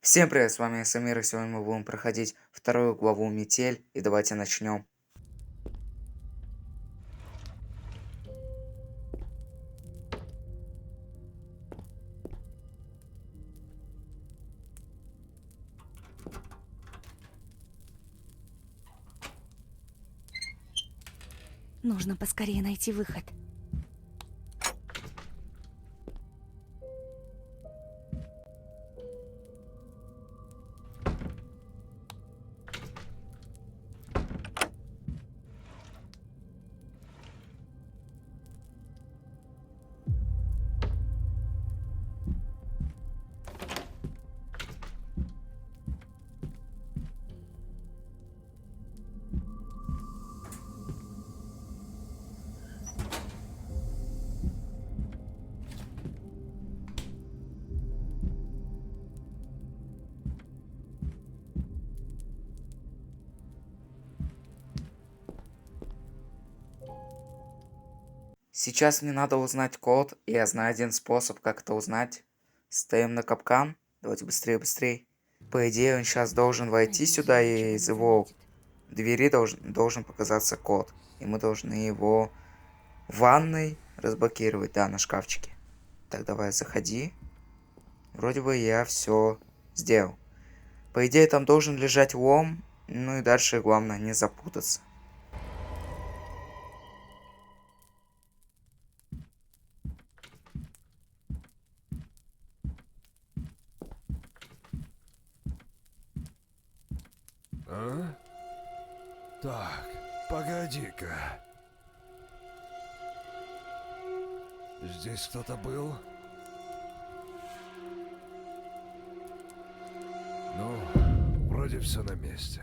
Всем привет, с вами Самир, и сегодня мы будем проходить вторую главу Метель, и давайте начнем. Нужно поскорее найти выход. Сейчас мне надо узнать код, и я знаю один способ, как это узнать. Стоим на капкан. Давайте быстрее, быстрее. По идее, он сейчас должен войти Надеюсь, сюда, он и ничего из не его заметит. двери должен показаться код. И мы должны его в ванной разблокировать, да, на шкафчике. Так, давай, заходи. Вроде бы я все сделал. По идее, там должен лежать лом. Ну и дальше главное не запутаться. А? Так, погоди-ка. Здесь кто-то был? Ну, вроде все на месте.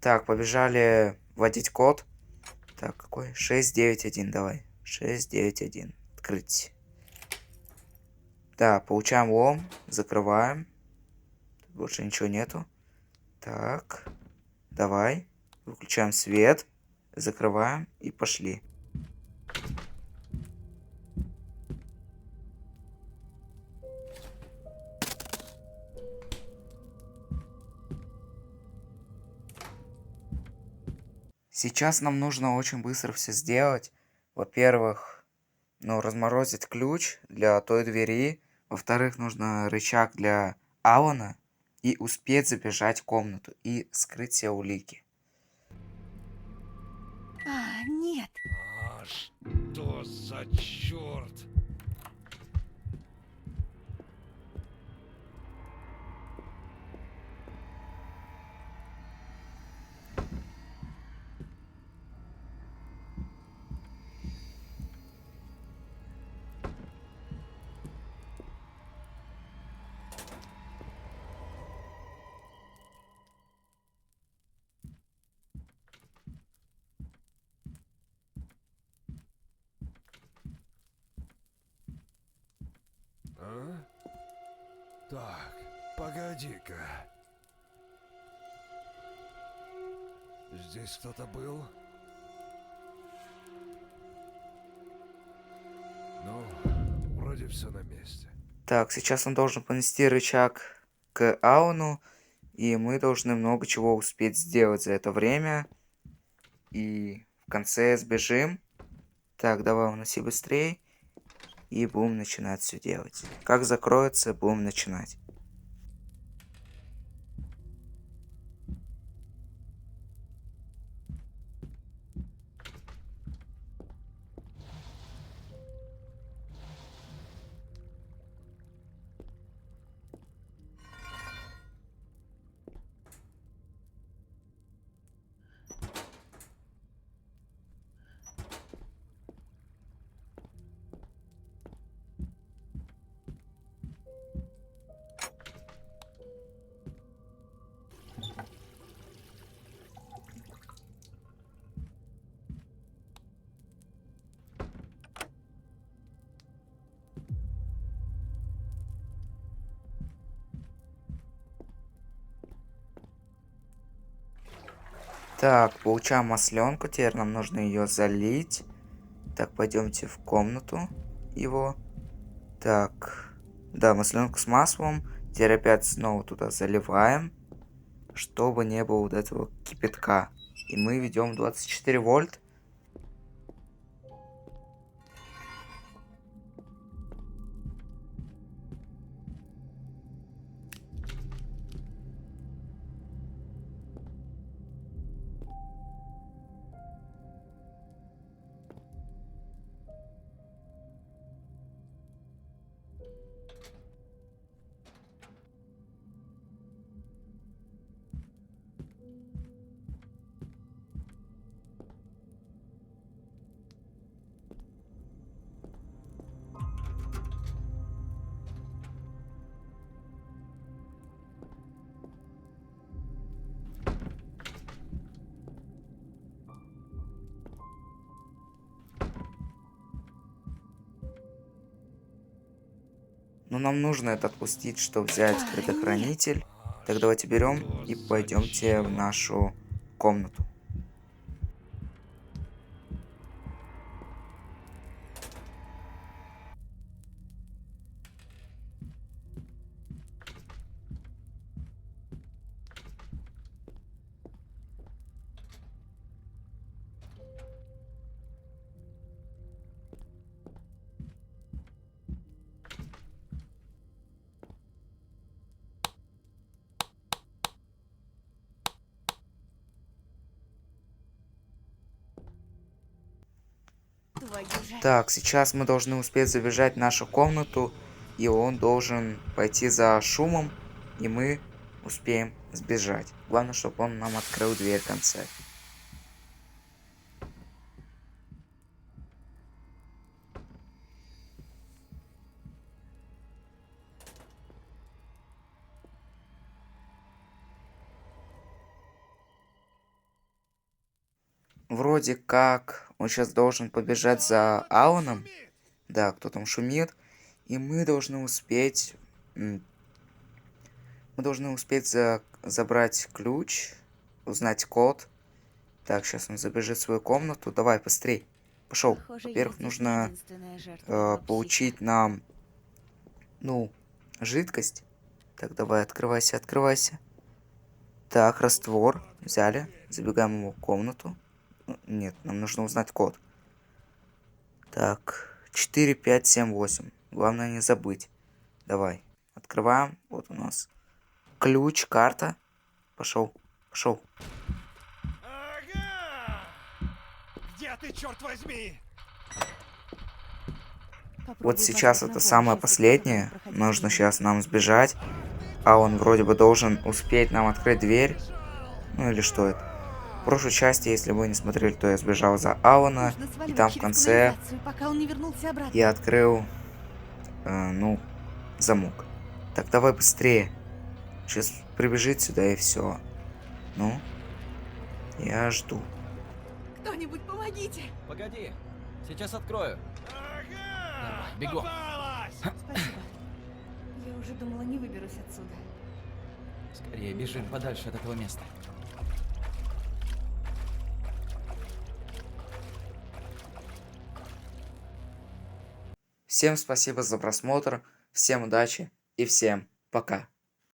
Так, побежали вводить код. Так, какой? 691, давай. 691. Открыть. Да, получаем лом. Закрываем. Тут больше ничего нету. Так. Давай. Выключаем свет. Закрываем и пошли. Сейчас нам нужно очень быстро все сделать. Во-первых, ну, разморозить ключ для той двери. Во-вторых, нужно рычаг для Алана. И успеть забежать в комнату и скрыть все улики. Нет. А что за черт? А? Так, погоди-ка. Здесь кто-то был? Ну, вроде все на месте. Так, сейчас он должен понести рычаг к Ауну, и мы должны много чего успеть сделать за это время. И в конце сбежим. Так, давай уноси быстрее. И будем начинать все делать. Как закроется, будем начинать. Так, получаем масленку. Теперь нам нужно ее залить. Так, пойдемте в комнату его. Так, да, масленку с маслом. Теперь опять снова туда заливаем, чтобы не было вот этого кипятка. И мы ведем 24 вольт. Но нам нужно это отпустить, чтобы взять предохранитель. Так давайте берем и пойдемте в нашу комнату. Твою же. Так, сейчас мы должны успеть забежать в нашу комнату, и он должен пойти за шумом, и мы успеем сбежать. Главное, чтобы он нам открыл дверь в конце. Вроде как он сейчас должен побежать за Аланом. Да, кто там шумит. И мы должны успеть... Мы должны успеть забрать ключ, узнать код. Так, сейчас он забежит в свою комнату. Давай, быстрей. Пошел. Похоже, Во-первых, я здесь нужно единственная жертва его получить нам, ну, жидкость. Так, давай, открывайся, открывайся. Так, раствор. Взяли. Забегаем в его комнату. Нет, нам нужно узнать код. Так, 4, 5, 7, 8. Главное не забыть. Давай, открываем. Вот у нас ключ, карта. Пошел, пошел. Ага! Где ты, черт возьми? психи. Попробую Вот сейчас позвать на это помощь, самое если последнее. кто-то будет проходить Нужно мимо. сейчас нам сбежать. А он вроде бы должен успеть нам открыть дверь. Ну или что это? В прошлой части, если вы не смотрели, то я сбежал за Алана. Нужно И сваливать там в через конце канализацию, пока он не вернулся обратно. я открыл, ну, замок. Так, давай быстрее. Сейчас прибежит сюда и все. Ну, я жду. Кто-нибудь помогите! Погоди, сейчас открою. Ага! Давай, бегом. Попалась! Спасибо. Я уже думала, не выберусь отсюда. Скорее бежим подальше от этого места. Всем спасибо за просмотр, всем удачи и всем пока.